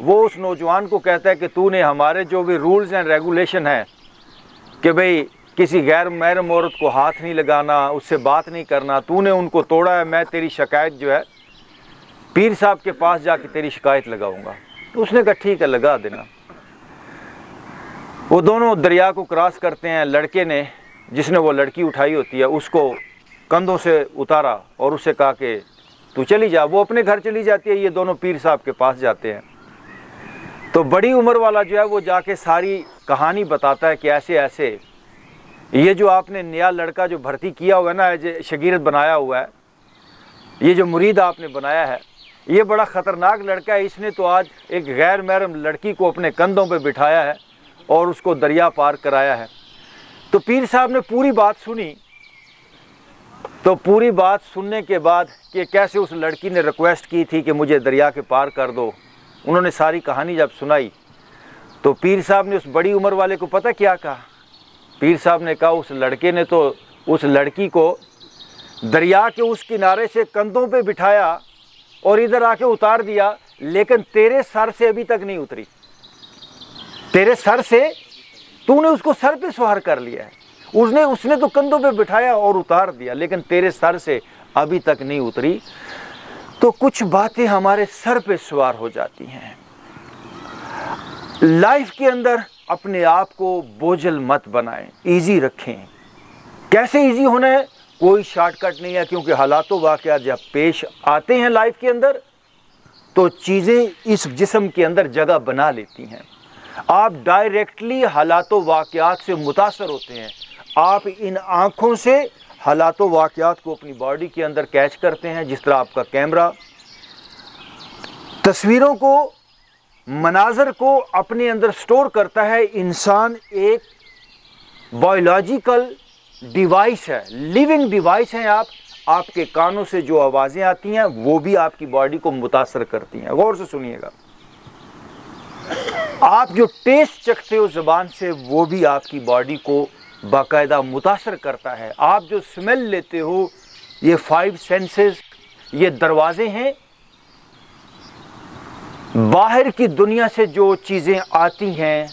وہ اس نوجوان کو کہتا ہے کہ تو نے ہمارے جو بھی رولز اینڈ ریگولیشن ہیں کہ بھئی کسی غیر محرم عورت کو ہاتھ نہیں لگانا، اس سے بات نہیں کرنا، تو نے ان کو توڑا ہے، میں تیری شکایت جو ہے پیر صاحب کے پاس جا کے تیری شکایت لگاؤں گا۔ تو اس نے کہا ٹھیک ہے لگا دینا۔ وہ دونوں دریا کو کراس کرتے ہیں۔ لڑکے نے، جس نے وہ لڑکی اٹھائی ہوتی ہے، اس کو کندھوں سے اتارا اور اسے کہا کہ تو چلی جا۔ وہ اپنے گھر چلی جاتی ہے، یہ دونوں پیر صاحب کے پاس جاتے ہیں۔ تو بڑی عمر والا جو ہے وہ جا کے ساری کہانی بتاتا ہے کہ ایسے ایسے یہ جو آپ نے نیا لڑکا جو بھرتی کیا ہوا ہے نا، شاگرد بنایا ہوا ہے، یہ جو مرید آپ نے بنایا ہے، یہ بڑا خطرناک لڑکا ہے۔ اس نے تو آج ایک غیر محرم لڑکی کو اپنے کندھوں پہ بٹھایا ہے اور اس کو دریا پار کرایا ہے۔ تو پیر صاحب نے پوری بات سنی۔ تو پوری بات سننے کے بعد کہ کیسے اس لڑکی نے ریکویسٹ کی تھی کہ مجھے دریا کے پار کر دو، انہوں نے ساری کہانی جب سنائی تو پیر صاحب نے اس بڑی عمر والے کو پتہ کیا کہا؟ پیر صاحب نے کہا اس لڑکے نے تو اس لڑکی کو دریا کے اس کنارے سے کندھوں پہ بٹھایا اور ادھر آ کے اتار دیا، لیکن تیرے سر سے ابھی تک نہیں اتری۔ تیرے سر سے تو نے اس کو سر پہ سوار کر لیا ہے، اس نے تو کندھوں پہ بٹھایا اور اتار دیا، لیکن تیرے سر سے ابھی تک نہیں اتری۔ تو کچھ باتیں ہمارے سر پہ سوار ہو جاتی ہیں۔ لائف کے اندر اپنے آپ کو بوجھل مت بنائیں، ایزی رکھیں۔ کیسے ایزی ہونا ہے؟ کوئی شارٹ کٹ نہیں ہے، کیونکہ حالات و واقعات جب پیش آتے ہیں لائف کے اندر تو چیزیں اس جسم کے اندر جگہ بنا لیتی ہیں۔ آپ ڈائریکٹلی حالات و واقعات سے متاثر ہوتے ہیں۔ آپ ان آنکھوں سے حالات و واقعات کو اپنی باڈی کے اندر کیچ کرتے ہیں، جس طرح آپ کا کیمرہ تصویروں کو، مناظر کو اپنے اندر سٹور کرتا ہے۔ انسان ایک بایولوجیکل ڈیوائس ہے، لیونگ ڈیوائس ہیں۔ آپ کے کانوں سے جو آوازیں آتی ہیں وہ بھی آپ کی باڈی کو متاثر کرتی ہیں۔ غور سے سنیے گا۔ آپ جو ٹیسٹ چکھتے ہو زبان سے وہ بھی آپ کی باڈی کو باقاعدہ متاثر کرتا ہے۔ آپ جو سمیل لیتے ہو، یہ 5 سینسز، یہ دروازے ہیں۔ باہر کی دنیا سے جو چیزیں آتی ہیں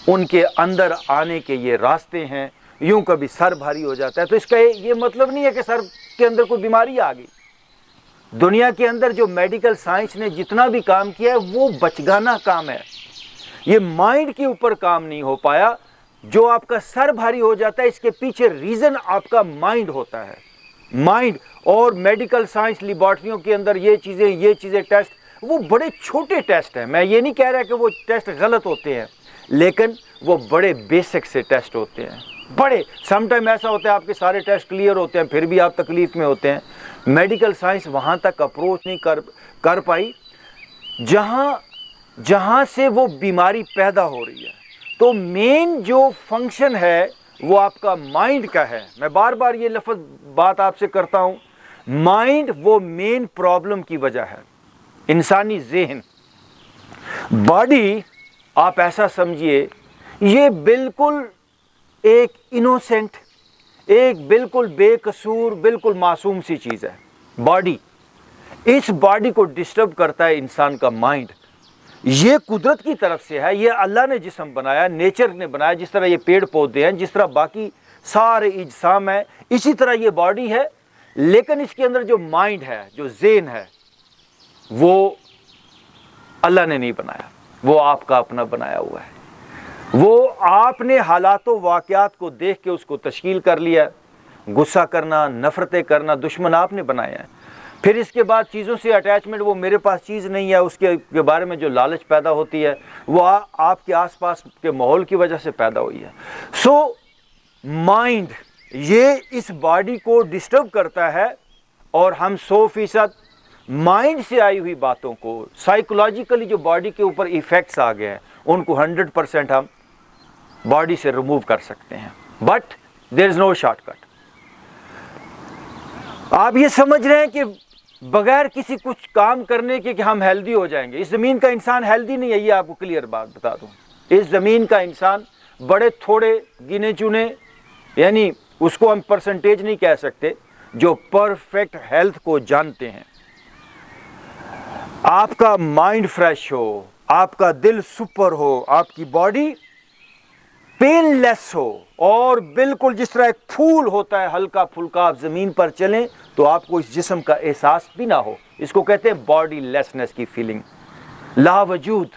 ان کے اندر آنے کے یہ راستے ہیں۔ یوں کبھی سر بھاری ہو جاتا ہے تو اس کا یہ مطلب نہیں ہے کہ سر کے اندر کوئی بیماری آ گئی۔ دنیا کے اندر جو میڈیکل سائنس نے جتنا بھی کام کیا ہے وہ بچگانہ کام ہے۔ یہ مائنڈ کے اوپر کام نہیں ہو پایا۔ جو آپ کا سر بھاری ہو جاتا ہے اس کے پیچھے ریزن آپ کا مائنڈ ہوتا ہے۔ مائنڈ اور میڈیکل سائنس لیبارٹریوں کے اندر یہ چیزیں ٹیسٹ، وہ بڑے چھوٹے ٹیسٹ ہیں۔ میں یہ نہیں کہہ رہا کہ وہ ٹیسٹ غلط ہوتے ہیں، لیکن وہ بڑے بیسک سے ٹیسٹ ہوتے ہیں۔ بڑے سم ٹائم ایسا ہوتا ہے آپ کے سارے ٹیسٹ کلیئر ہوتے ہیں پھر بھی آپ تکلیف میں ہوتے ہیں۔ میڈیکل سائنس وہاں تک اپروچ نہیں کر پائی جہاں سے وہ بیماری پیدا ہو رہی ہے۔ تو مین جو فنکشن ہے وہ آپ کا مائنڈ کا ہے۔ میں بار بار یہ بات آپ سے کرتا ہوں، مائنڈ وہ مین پرابلم کی وجہ ہے۔ انسانی ذہن، باڈی آپ ایسا سمجھیے یہ بالکل ایک انوسینٹ، ایک بالکل بے قصور، بالکل معصوم سی چیز ہے باڈی۔ اس باڈی کو ڈسٹرب کرتا ہے انسان کا مائنڈ۔ یہ قدرت کی طرف سے ہے، یہ اللہ نے جسم بنایا، نیچر نے بنایا۔ جس طرح یہ پیڑ پودے ہیں، جس طرح باقی سارے اجسام ہیں، اسی طرح یہ باڈی ہے۔ لیکن اس کے اندر جو مائنڈ ہے، جو ذہن ہے، وہ اللہ نے نہیں بنایا، وہ آپ کا اپنا بنایا ہوا ہے۔ وہ آپ نے حالات و واقعات کو دیکھ کے اس کو تشکیل کر لیا۔ غصہ کرنا، نفرتیں کرنا، دشمن آپ نے بنایا ہے۔ پھر اس کے بعد چیزوں سے اٹیچمنٹ، وہ میرے پاس چیز نہیں ہے، اس کے بارے میں جو لالچ پیدا ہوتی ہے وہ آپ کے آس پاس کے ماحول کی وجہ سے پیدا ہوئی ہے۔ سو مائنڈ یہ اس باڈی کو ڈسٹرب کرتا ہے، اور ہم 100% مائنڈ سے آئی ہوئی باتوں کو، سائیکولوجیکلی جو باڈی کے اوپر ایفیکٹس آ گئے ہیں، ان کو 100% ہم باڈی سے ریموو کر سکتے ہیں۔ But there is no shortcut. آپ یہ سمجھ رہے ہیں کہ بغیر کسی کچھ کام کرنے کے کہ ہم ہیلدی ہو جائیں گے؟ اس زمین کا انسان ہیلدی نہیں ہے، یہ آپ کو کلیئر بات بتا دوں۔ اس زمین کا انسان بڑے تھوڑے گنے چنے، یعنی اس کو ہم پرسنٹیج نہیں کہہ سکتے، جو پرفیکٹ ہیلتھ کو جانتے ہیں۔ آپ کا مائنڈ فریش ہو، آپ کا دل سپر ہو, آپ کی باڈی پین لیس ہو, اور بالکل جس طرح ایک پھول ہوتا ہے ہلکا پھلکا, آپ زمین پر چلیں تو آپ کو اس جسم کا احساس بھی نہ ہو. اس کو کہتے ہیں باڈی لیسنس کی فیلنگ, لا وجود,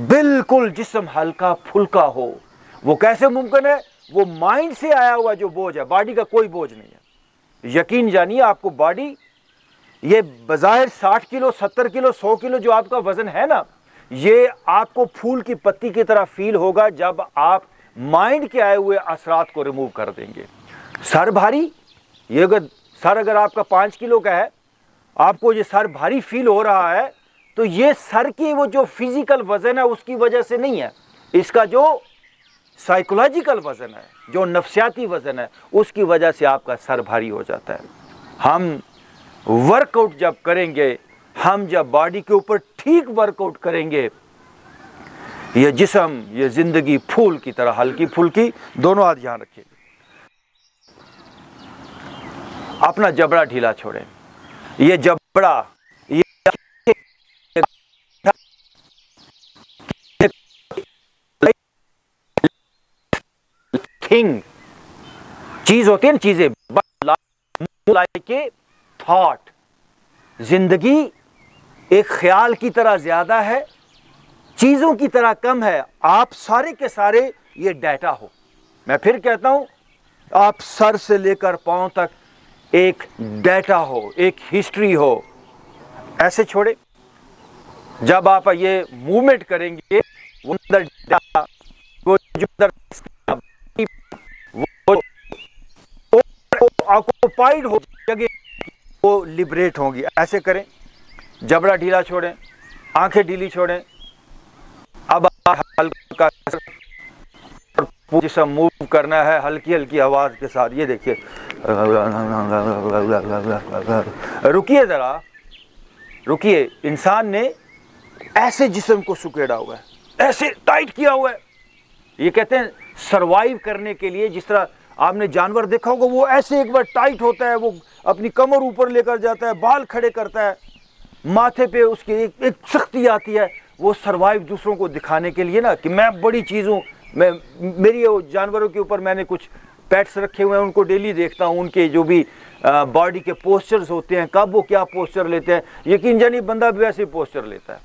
بالکل جسم ہلکا پھلکا ہو. وہ کیسے ممکن ہے؟ وہ مائنڈ سے آیا ہوا جو بوجھ ہے, باڈی کا کوئی بوجھ نہیں ہے. یقین جانیے آپ کو باڈی, یہ بظاہر 60 کلو 70 کلو 100 کلو جو آپ کا وزن ہے نا, یہ آپ کو پھول کی پتی کی طرح فیل ہوگا جب آپ مائنڈ کے آئے ہوئے اثرات کو ریموو کر دیں گے. سر بھاری, یہ اگر آپ کا 5 کلو کا ہے, آپ کو یہ سر بھاری فیل ہو رہا ہے, تو یہ سر کی وہ جو فزیکل وزن ہے اس کی وجہ سے نہیں ہے, اس کا جو سائیکولوجیکل وزن ہے, جو نفسیاتی وزن ہے, اس کی وجہ سے آپ کا سر بھاری ہو جاتا ہے. ہم ورک آؤٹ جب کریں گے, ہم جب باڈی کے اوپر ٹھیک ورک آؤٹ کریں گے, یہ جسم, یہ زندگی پھول کی طرح ہلکی پھلکی. دونوں ہاتھ یہاں رکھیے, اپنا جبڑا ڈھیلا چھوڑیں. یہ جبڑا تھنگ چیز ہوتی ہے نا, چیزیں تھاٹ, زندگی ایک خیال کی طرح زیادہ ہے, چیزوں کی طرح کم ہے. آپ سارے کے سارے یہ ڈیٹا ہو. میں پھر کہتا ہوں, آپ سر سے لے کر پاؤں تک ایک ڈیٹا ہو, ایک ہسٹری ہو. ایسے چھوڑے, جب آپ یہ موومنٹ کریں گے, وہ آکوپائڈ ہو جگہ, وہ لبریٹ ہوں گی. ایسے کریں, جبڑا ڈھیلا چھوڑیں, آنکھیں ڈھیلی چھوڑیں. اب ہلکا جسم موو کرنا ہے ہلکی ہلکی آواز کے ساتھ. یہ دیکھیے, رکیے ذرا, رکیے. انسان نے ایسے جسم کو سکیڑا ہوا ہے, ایسے ٹائٹ کیا ہوا ہے. یہ کہتے ہیں سروائیو کرنے کے لیے, جس طرح آپ نے جانور دیکھا ہوگا, وہ ایسے ایک بار ٹائٹ ہوتا ہے, وہ اپنی کمر اوپر لے کر جاتا ہے, بال کھڑے کرتا ہے, ماتھے پہ اس کی ایک سختی آتی ہے. وہ سروائیو دوسروں کو دکھانے کے لیے نا, کہ میں بڑی چیز ہوں. میری جانوروں کے اوپر میں نے کچھ پیٹس رکھے ہوئے ہیں, ان کو ڈیلی دیکھتا ہوں, ان کے جو بھی باڈی کے پوسچرز ہوتے ہیں, کب وہ کیا پوسچر لیتے ہیں. یقین جانی بندہ بھی ویسے پوسچر لیتا ہے.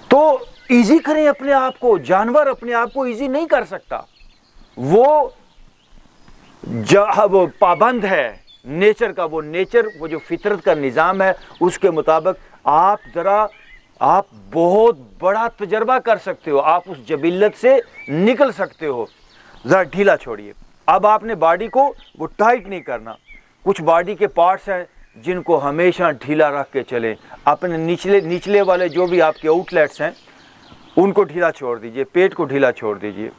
تو ایزی کریں اپنے آپ کو. جانور اپنے آپ کو ایزی نہیں کر سکتا, وہ پابند ہے نیچر کا. وہ نیچر, وہ جو فطرت کا نظام ہے, اس کے مطابق آپ بہت بڑا تجربہ کر سکتے ہو, آپ اس جبلت سے نکل سکتے ہو. ذرا ڈھیلا چھوڑیے. اب آپ نے باڈی کو وہ ٹائٹ نہیں کرنا. کچھ باڈی کے پارٹس ہیں جن کو ہمیشہ ڈھیلا رکھ کے چلیں. اپنے نچلے والے جو بھی آپ کے آؤٹ لیٹس ہیں, ان کو ڈھیلا چھوڑ دیجئے, پیٹ کو ڈھیلا چھوڑ دیجئے,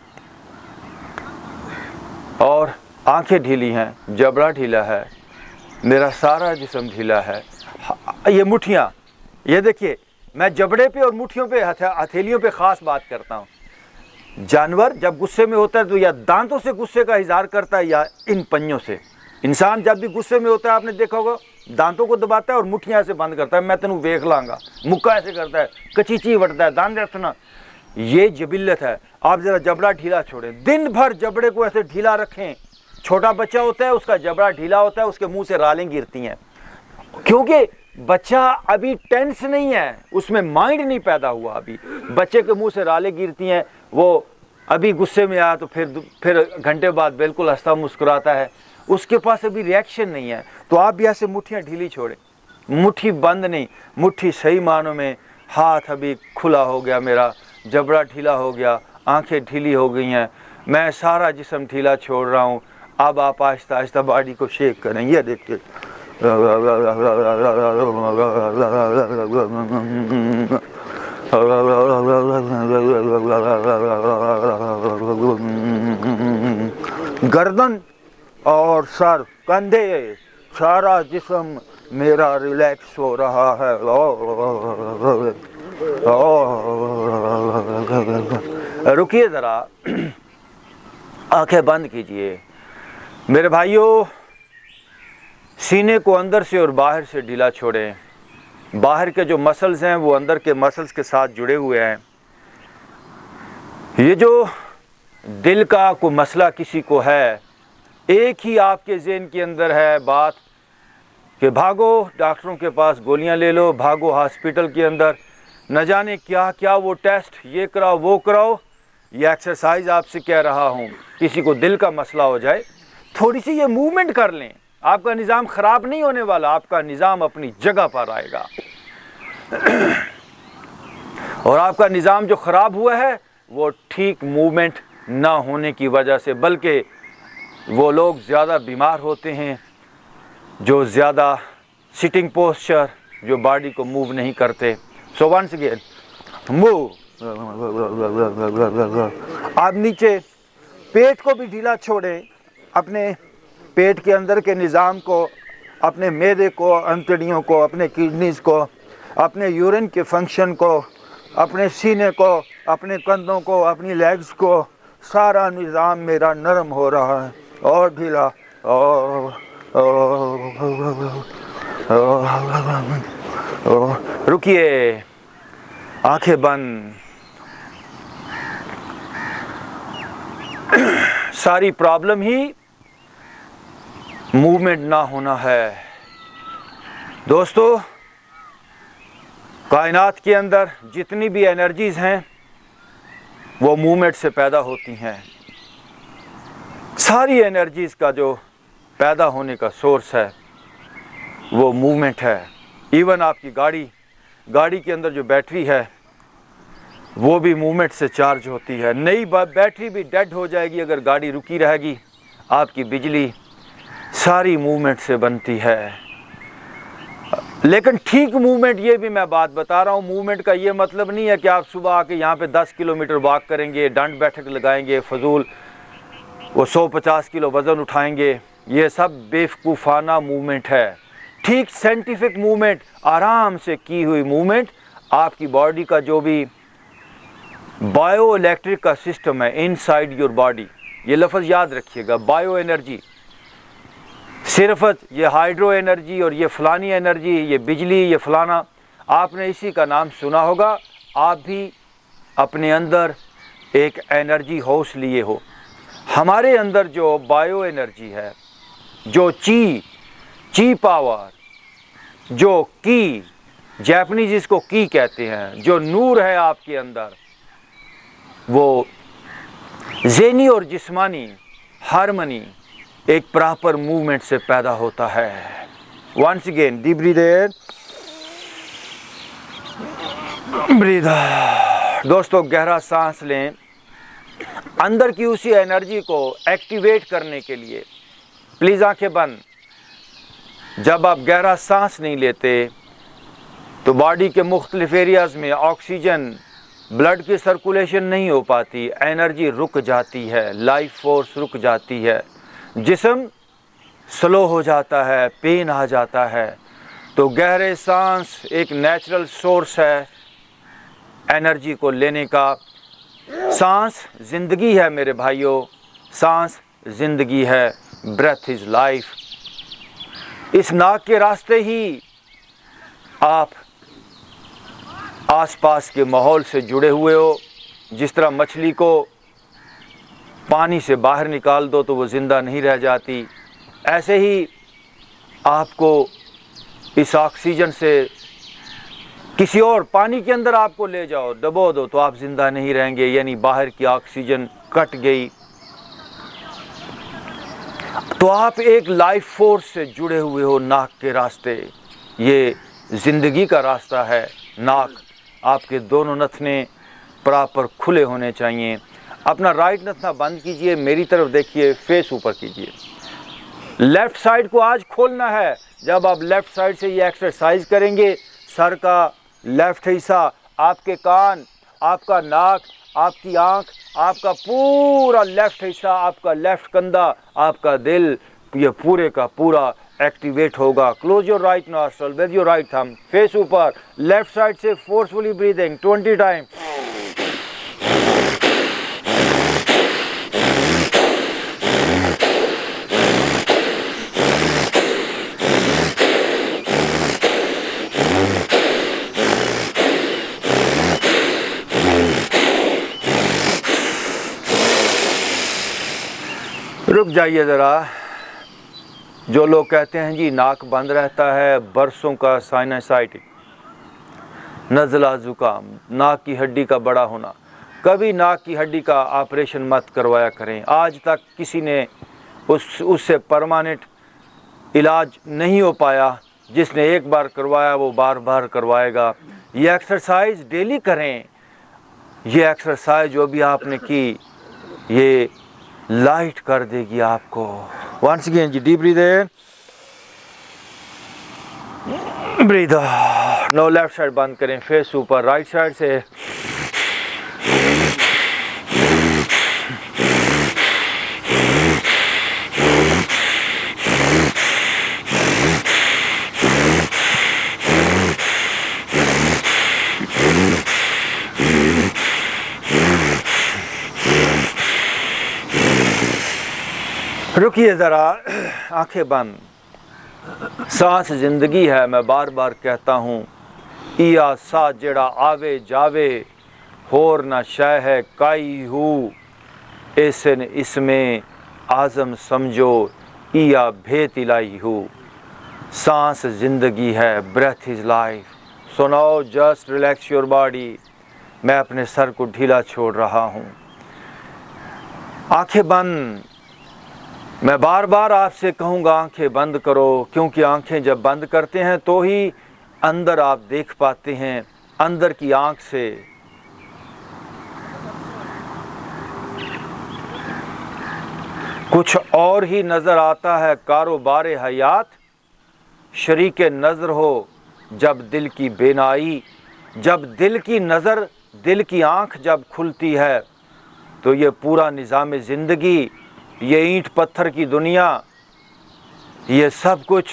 اور آنکھیں ڈھیلی ہیں, جبڑا ڈھیلا ہے, میرا سارا جسم ڈھیلا ہے. یہ مٹھیاں, یہ دیکھیے, میں جبڑے پہ اور مٹھیوں پہ, ہتھیلیوں پہ خاص بات کرتا ہوں. جانور جب غصے میں ہوتا ہے تو یا دانتوں سے غصے کا اظہار کرتا ہے, یا ان پنجوں سے. انسان جب بھی غصے میں ہوتا ہے, آپ نے دیکھا ہوگا, دانتوں کو دباتا ہے اور مٹھیاں ایسے بند کرتا ہے, میں تینوں ویکھ لاں گا. مکہ ایسے کرتا ہے, کچیچی وٹتا ہے, دان رکھنا. یہ جبلت ہے. آپ ذرا جبڑا ڈھیلا چھوڑیں, دن بھر جبڑے کو ایسے ڈھیلا رکھیں. چھوٹا بچہ ہوتا ہے, اس کا جبڑا ڈھیلا ہوتا ہے, اس کے منہ سے رالیں گرتی ہیں, کیونکہ بچہ ابھی ٹینس نہیں ہے, اس میں مائنڈ نہیں پیدا ہوا ابھی. بچے کے منہ سے رالیں گرتی ہیں, وہ ابھی غصے میں آیا تو پھر گھنٹے بعد بالکل ہنستا مسکراتا ہے, اس کے پاس ابھی ریئیکشن نہیں ہے. تو آپ بھی ایسے مٹھیاں ڈھیلی چھوڑیں, مٹھی بند نہیں, مٹھی صحیح معنوں میں. ہاتھ ابھی کھلا ہو گیا, میرا جبڑا ڈھیلا ہو گیا, آنکھیں ڈھیلی ہو گئی ہیں, میں سارا جسم ڈھیلا چھوڑ رہا ہوں. اب آپ آہستہ آہستہ باڈی کو شیک کریں. یہ دیکھتے گردن اور سر, کندھے, سارا جسم میرا ریلیکس ہو رہا ہے. رکیے ذرا, آنکھیں بند کیجئے. میرے بھائیوں, سینے کو اندر سے اور باہر سے ڈھیلا چھوڑیں. باہر کے جو مسلز ہیں وہ اندر کے مسلز کے ساتھ جڑے ہوئے ہیں. یہ جو دل کا کوئی مسئلہ کسی کو ہے، ایک ہی آپ کے ذہن کے اندر ہے بات کہ بھاگو ڈاکٹروں کے پاس گولیاں لے لو، بھاگو ہاسپٹل کے اندر، نہ جانے کیا کیا وہ ٹیسٹ، یہ کراؤ وہ کراؤ. یہ ایکسرسائز آپ سے کہہ رہا ہوں. کسی کو دل کا مسئلہ ہو جائے، تھوڑی سی یہ موومنٹ کر لیں، آپ کا نظام خراب نہیں ہونے والا، آپ کا نظام اپنی جگہ پر آئے گا. اور آپ کا نظام جو خراب ہوا ہے وہ ٹھیک موومنٹ نہ ہونے کی وجہ سے، بلکہ وہ لوگ زیادہ بیمار ہوتے ہیں جو زیادہ سٹنگ پوسچر، جو باڈی کو موو نہیں کرتے. So once again move. آپ نیچے پیٹ کو بھی ڈھیلا چھوڑیں، اپنے پیٹ کے اندر کے نظام کو، اپنے معدے کو، انتڑیوں کو، اپنے کڈنیز کو، اپنے یورین کے فنکشن کو، اپنے سینے کو، اپنے کندھوں کو، اپنی لیگز کو. سارا نظام میرا نرم ہو رہا ہے اور ڈھیلا. رکیے، آنکھیں بند. ساری پرابلم ہی موومنٹ نہ ہونا ہے. دوستو، کائنات کے اندر جتنی بھی انرجیز ہیں وہ موومنٹ سے پیدا ہوتی ہیں. ساری انرجیز کا جو پیدا ہونے کا سورس ہے وہ موومنٹ ہے. ایون آپ کی گاڑی کے اندر جو بیٹری ہے وہ بھی موومنٹ سے چارج ہوتی ہے. نئی بیٹری بھی ڈیڈ ہو جائے گی اگر گاڑی رکی رہے گی. آپ کی بجلی ساری موومنٹ سے بنتی ہے. لیکن ٹھیک موومنٹ، یہ بھی میں بات بتا رہا ہوں، موومنٹ کا یہ مطلب نہیں ہے کہ آپ صبح آ کے یہاں پہ 10 کلومیٹر واک کریں گے، ڈنڈ بیٹھک لگائیں گے، فضول وہ 150 کلو وزن اٹھائیں گے. یہ سب بیوقوفانہ موومنٹ ہے. ٹھیک سائنٹیفک موومنٹ، آرام سے کی ہوئی موومنٹ، آپ کی باڈی کا جو بھی بائیو الیکٹرک کا سسٹم ہے انسائیڈ یور باڈی، یہ لفظ یاد رکھیے گا، بائیو انرجی. صرف یہ ہائیڈرو انرجی اور یہ فلانی انرجی، یہ بجلی، یہ فلانا، آپ نے اسی کا نام سنا ہوگا. آپ بھی اپنے اندر ایک انرجی ہاؤس لیے ہو. ہمارے اندر جو بائیو انرجی ہے، جو چی پاور، جو کی، جاپنیز اس کو کی کہتے ہیں، جو نور ہے آپ کے اندر، وہ ذہنی اور جسمانی ہارمنی ایک پراپر موومنٹ سے پیدا ہوتا ہے. ونس اگین ڈیپ بریتھ ان، بریتھ آؤٹ. دوستو، گہرا سانس لیں. اندر کی اسی انرجی کو ایکٹیویٹ کرنے کے لیے پلیز آنکھیں بند. جب آپ گہرا سانس نہیں لیتے تو باڈی کے مختلف ایریاز میں آکسیجن، بلڈ کی سرکولیشن نہیں ہو پاتی، انرجی رک جاتی ہے، لائف فورس رک جاتی ہے، جسم سلو ہو جاتا ہے، پین آ جاتا ہے. تو گہرے سانس ایک نیچرل سورس ہے انرجی کو لینے کا. سانس زندگی ہے میرے بھائیوں، سانس زندگی ہے. Breathe is life. اس ناک کے راستے ہی آپ آس پاس کے ماحول سے جڑے ہوئے ہو. جس طرح مچھلی کو پانی سے باہر نکال دو تو وہ زندہ نہیں رہ جاتی، ایسے ہی آپ کو اس آکسیجن سے کسی اور پانی کے اندر آپ کو لے جاؤ، دبو دو تو آپ زندہ نہیں رہیں گے. یعنی باہر کی آکسیجن کٹ گئی. تو آپ ایک لائف فورس سے جڑے ہوئے ہو ناک کے راستے. یہ زندگی کا راستہ ہے. ناک، آپ کے دونوں نتنے پراپر کھلے ہونے چاہیے. اپنا رائٹ نتنا بند کیجئے، میری طرف دیکھیے، فیس اوپر کیجئے. لیفٹ سائڈ کو آج کھولنا ہے. جب آپ لیفٹ سائڈ سے یہ ایکسرسائز کریں گے، سر کا لیفٹ حصہ، آپ کے کان، آپ کا ناک، آپ کی آنکھ، آپ کا پورا لیفٹ حصہ، آپ کا لیفٹ کندھا، آپ کا دل، یہ پورے کا پورا ایکٹیویٹ ہوگا. Close your right nostril with your right thumb, face اوپر. لیفٹ سائڈ سے فورسفلی بریدنگ 20 ٹائم. رک جائیے ذرا. جو لوگ کہتے ہیں جی ناک بند رہتا ہے، برسوں کا سائنسائٹس، نزلہ زکام، ناک کی ہڈی کا بڑا ہونا، کبھی ناک کی ہڈی کا آپریشن مت کروایا کریں. آج تک کسی نے اس سے پرماننٹ علاج نہیں ہو پایا. جس نے ایک بار کروایا وہ بار بار کروائے گا. یہ ایکسرسائز ڈیلی کریں. یہ ایکسرسائز جو بھی آپ نے کی یہ لائٹ کر دے گی آپ کو. ونس اگین جی ڈیپ بریتھ ان، بریتھ آؤٹ. نو لیفٹ سائڈ بند کریں، فیس اوپر، رائٹ سائڈ سے. رکیے ذرا، آنکھیں بند. سانس زندگی ہے. میں بار بار کہتا ہوں ایا سا جڑا آوے جاوے ہور نہ شے ہے کائی ہو، ایسن اس میں اعظم سمجھو ایا بھیت الہی ہو. سانس زندگی ہے. Breathe is life. So now just relax your body. میں اپنے سر کو ڈھیلا چھوڑ رہا ہوں. آنکھیں بند. میں بار بار آپ سے کہوں گا آنکھیں بند کرو، کیونکہ آنکھیں جب بند کرتے ہیں تو ہی اندر آپ دیکھ پاتے ہیں. اندر کی آنکھ سے کچھ اور ہی نظر آتا ہے. کاروبار حیات شریک نظر ہو جب دل کی بینائی. جب دل کی نظر، دل کی آنکھ جب کھلتی ہے تو یہ پورا نظام زندگی، یہ اینٹ پتھر کی دنیا، یہ سب کچھ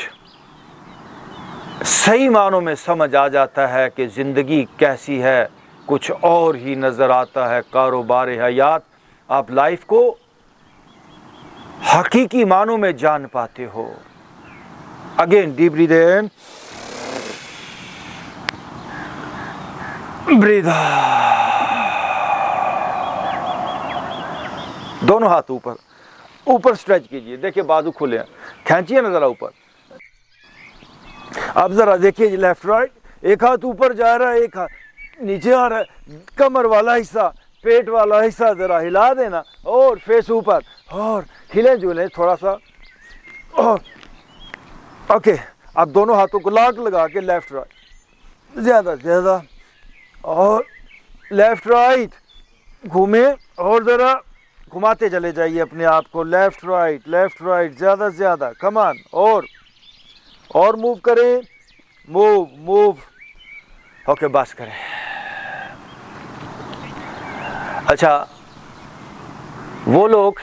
صحیح معنوں میں سمجھ آ جاتا ہے کہ زندگی کیسی ہے. کچھ اور ہی نظر آتا ہے. کاروبار حیات، آپ لائف کو حقیقی معنوں میں جان پاتے ہو. اگین ڈیپ بریتھ ان، بریتھ آؤٹ. دونوں ہاتھ اوپر اوپر اسٹریچ کیجئے. دیکھیے بازو کھلے ہیں. کھینچیے نا ذرا اوپر. اب ذرا دیکھیے جی لیفٹ رائٹ. ایک ہاتھ اوپر جا رہا ہے، ایک ہاتھ نیچے آ رہا ہے. کمر والا حصہ، پیٹ والا حصہ ذرا ہلا دینا. اور فیس اوپر، اور ہلیں جلیں تھوڑا سا. اوکے. اب دونوں ہاتھوں کو لاک لگا کے لیفٹ رائٹ، زیادہ زیادہ، اور لیفٹ رائٹ گھومیں. اور ذرا گھماتے چلے جائیے اپنے آپ کو. لیفٹ رائٹ زیادہ سے زیادہ. کم آن. اور موو کریں. موو. اوکے بس کریں. اچھا، وہ لوگ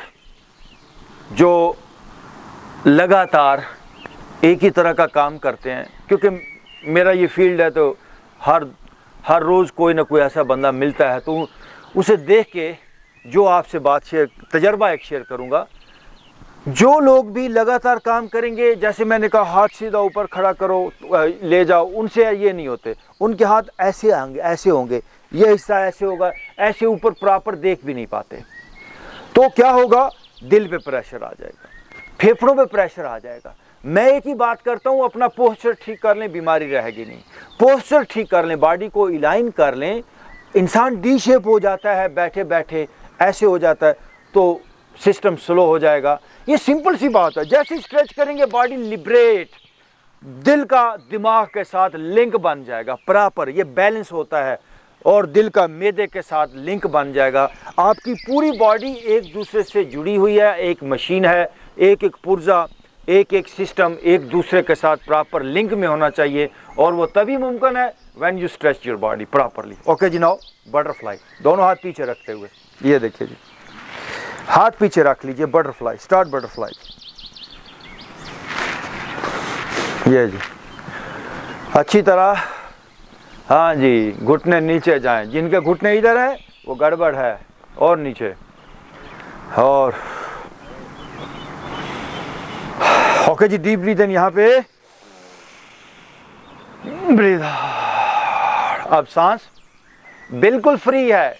جو لگاتار ایک ہی طرح کا کام کرتے ہیں، کیونکہ میرا یہ فیلڈ ہے تو ہر روز کوئی نہ کوئی ایسا بندہ ملتا ہے، تو اسے دیکھ کے جو آپ سے تجربہ ایک شیئر کروں گا. جو لوگ بھی لگاتار کام کریں گے، جیسے میں نے کہا ہاتھ سیدھا اوپر کھڑا کرو، لے جاؤ، ان سے یہ نہیں ہوتے. ان کے ہاتھ ایسے ہوں گے، یہ حصہ ایسے ہوگا، ایسے اوپر پراپر دیکھ بھی نہیں پاتے. تو کیا ہوگا؟ دل پہ پریشر آ جائے گا، پھیپھڑوں پہ پریشر آ جائے گا. میں ایک ہی بات کرتا ہوں، اپنا پوسچر ٹھیک کر لیں، بیماری رہے گی نہیں. پوسچر ٹھیک کر لیں، باڈی کو الائن کر لیں. انسان ڈی شیپ ہو جاتا ہے بیٹھے بیٹھے، ایسے ہو جاتا ہے تو سسٹم سلو ہو جائے گا. یہ سمپل سی بات ہے. جیسے اسٹریچ کریں گے باڈی لبریٹ، دل کا دماغ کے ساتھ لنک بن جائے گا پراپر. یہ بیلنس ہوتا ہے. اور دل کا معدے کے ساتھ لنک بن جائے گا. آپ کی پوری باڈی ایک دوسرے سے جڑی ہوئی ہے، ایک مشین ہے. ایک پرزا، ایک سسٹم ایک دوسرے کے ساتھ پراپر لنک میں ہونا چاہیے. اور وہ تبھی ممکن ہے when you stretch your body properly. Okay جی. Now butterfly. دونوں ہاتھ پیچھے رکھتے ہوئے. یہ دیکھیے جی، ہاتھ پیچھے رکھ لیجئے. بٹرفلائی. Start butterfly. یہ جی اچھی طرح. ہاں جی، گھٹنے نیچے جائیں. جن کے گھٹنے ادھر ہیں وہ گڑبڑ ہے. اور نیچے. اور اوکے جی. ڈیپ بریتھ ان یہاں پہ. Breathe out. اب سانس بالکل فری ہے،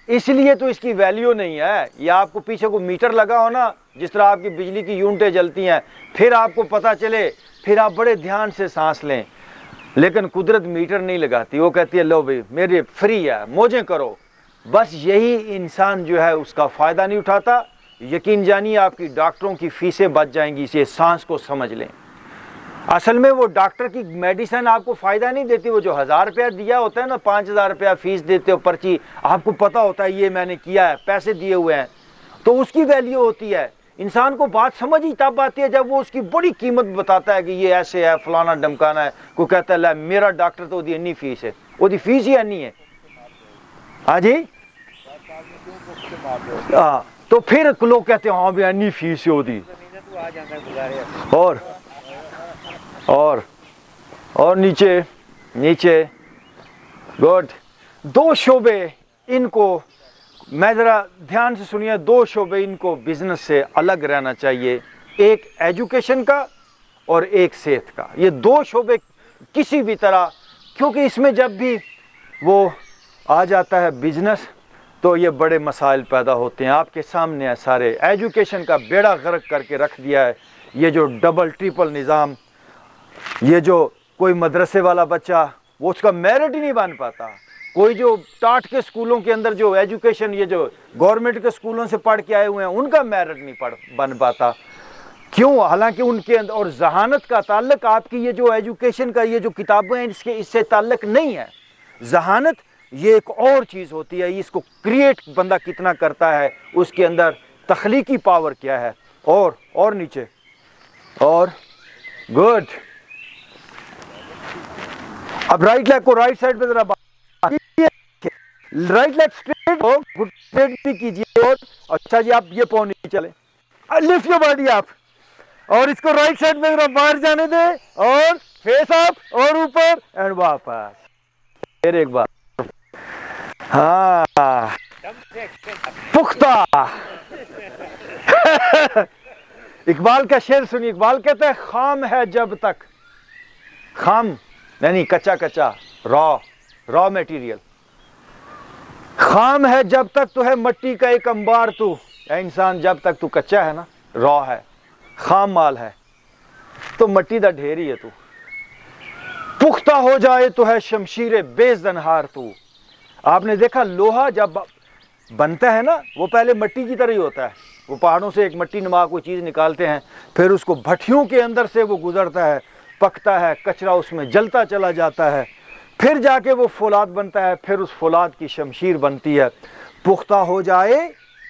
اس لیے تو اس کی ویلیو نہیں ہے. یہ آپ کو پیچھے کو میٹر لگا ہو نا، جس طرح آپ کی بجلی کی یونٹیں جلتی ہیں، پھر آپ کو پتہ چلے، پھر آپ بڑے دھیان سے سانس لیں۔ لیکن قدرت میٹر نہیں لگاتی، وہ کہتی ہے لو بھائی میرے فری ہے، موجیں کرو۔ بس یہی انسان جو ہے اس کا فائدہ نہیں اٹھاتا۔ یقین جانیے آپ کی ڈاکٹروں کی فیسیں بچ جائیں گی، اسے سانس کو سمجھ لیں۔ اصل میں وہ ڈاکٹر کی میڈیسن آپ کو فائدہ نہیں دیتی، وہ جو 1000 روپیہ دیا ہوتا ہے نا، 5000 روپیہ فیس دیتے ہو پرچی، آپ کو پتہ ہوتا ہے یہ میں نے کیا ہے، پیسے دیے ہوئے ہیں، تو اس کی ویلیو ہوتی ہے۔ انسان کو بات سمجھ ہی تب آتی ہے جب وہ اس کی بڑی قیمت بتاتا ہے کہ یہ ایسے ہے، فلانا ڈمکانا ہے۔ کوئی کہتا ہے لے میرا ڈاکٹر تو دی انی فیس ہے، وہ دی فیس ہی انی ہے۔ ہاں جی، ہاں، تو پھر لوگ کہتے ہیں ہاں بھی انی فیس ہے وہ دی، اور نیچے گڈ۔ دو شعبے ان کو، میں ذرا دھیان سے سنیے، دو شعبے ان کو بزنس سے الگ رہنا چاہیے، ایک ایجوکیشن کا اور ایک صحت کا۔ یہ دو شعبے کسی بھی طرح، کیونکہ اس میں جب بھی وہ آ جاتا ہے بزنس تو یہ بڑے مسائل پیدا ہوتے ہیں۔ آپ کے سامنے ہے سارے، ایجوکیشن کا بیڑا غرق کر کے رکھ دیا ہے یہ جو ڈبل ٹرپل نظام۔ یہ جو کوئی مدرسے والا بچہ، وہ اس کا میرٹ ہی نہیں بن پاتا۔ کوئی جو ٹاٹ کے اسکولوں کے اندر جو ایجوکیشن، یہ جو گورنمنٹ کے اسکولوں سے پڑھ کے آئے ہوئے ہیں، ان کا میرٹ نہیں بن پاتا۔ کیوں؟ حالانکہ ان کے اندر، اور ذہانت کا تعلق آپ کی یہ جو ایجوکیشن کا یہ جو کتابیں ہیں اس سے تعلق نہیں ہے۔ ذہانت یہ ایک اور چیز ہوتی ہے، اس کو کریٹ بندہ کتنا کرتا ہے، اس کے اندر تخلیقی پاور کیا ہے۔ اور نیچے، اور گڈ۔ اب رائٹ لیگ کو رائٹ سائڈ پہ ذرا رائٹ لیگ اسٹریٹ ہو، اسٹریٹ بھی کیجیے، اور اچھا جی آپ یہ پاؤں نہیں چلے، لفٹ یور باڈی آپ، اور اس کو رائٹ سائڈ میں ذرا باہر جانے دیں، اور فیس اپ اور اوپر اینڈ واپس، پھر ایک بار، ہاں پختہ۔ اقبال کا شعر سنیے، اقبال کہتا ہے خام ہے جب تک، خام یعنی کچا را میٹیریل، خام ہے جب تک تو ہے مٹی کا ایک انبار تو، اے انسان جب تک تو کچا ہے نا، را ہے، خام مال ہے، تو مٹی دا ڈھیر ہی ہے تو، پختہ ہو جائے تو ہے شمشیر بے زنہار تو۔ آپ نے دیکھا لوہا جب بنتا ہے نا، وہ پہلے مٹی کی طرح ہی ہوتا ہے، وہ پہاڑوں سے ایک مٹی نما کوئی چیز نکالتے ہیں، پھر اس کو بھٹیوں کے اندر سے وہ گزرتا ہے، پکتا ہے، کچرا اس میں جلتا چلا جاتا ہے، پھر جا کے وہ فولاد بنتا ہے، پھر اس فولاد کی شمشیر بنتی ہے۔ پختہ ہو جائے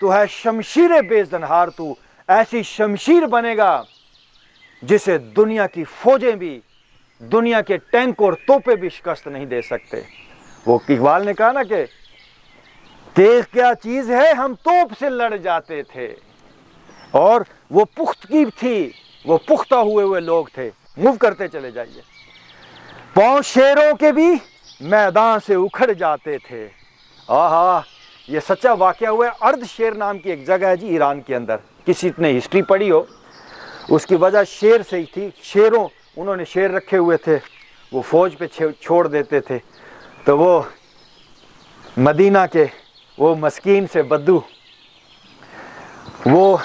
تو ہے شمشیر بے زنہار تو، ایسی شمشیر بنے گا جسے دنیا کی فوجیں بھی، دنیا کے ٹینک اور توپے بھی شکست نہیں دے سکتے۔ وہ اقبال نے کہا نا کہ تیغ کیا چیز ہے ہم توپ سے لڑ جاتے تھے، اور وہ پختگی تھی، وہ پختہ ہوئے لوگ تھے۔ موو کرتے چلے جائیے، پاؤں شیروں کے بھی میدان سے اکھڑ جاتے تھے۔ آہا، یہ سچا واقعہ ہوا ہے۔ ارد شیر نام کی ایک جگہ ہے جی ایران کے اندر، کسی نے ہسٹری پڑھی ہو، اس کی وجہ شیر سے ہی تھی۔ شیروں، انہوں نے شیر رکھے ہوئے تھے، وہ فوج پہ چھوڑ دیتے تھے، تو وہ مدینہ کے وہ مسکین سے بدو، وہ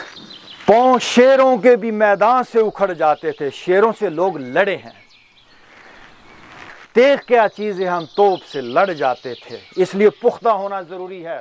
پاؤں شیروں کے بھی میدان سے اکھڑ جاتے تھے، شیروں سے لوگ لڑے ہیں۔ تیغ کیا چیز ہے ہم توپ سے لڑ جاتے تھے، اس لیے پختہ ہونا ضروری ہے۔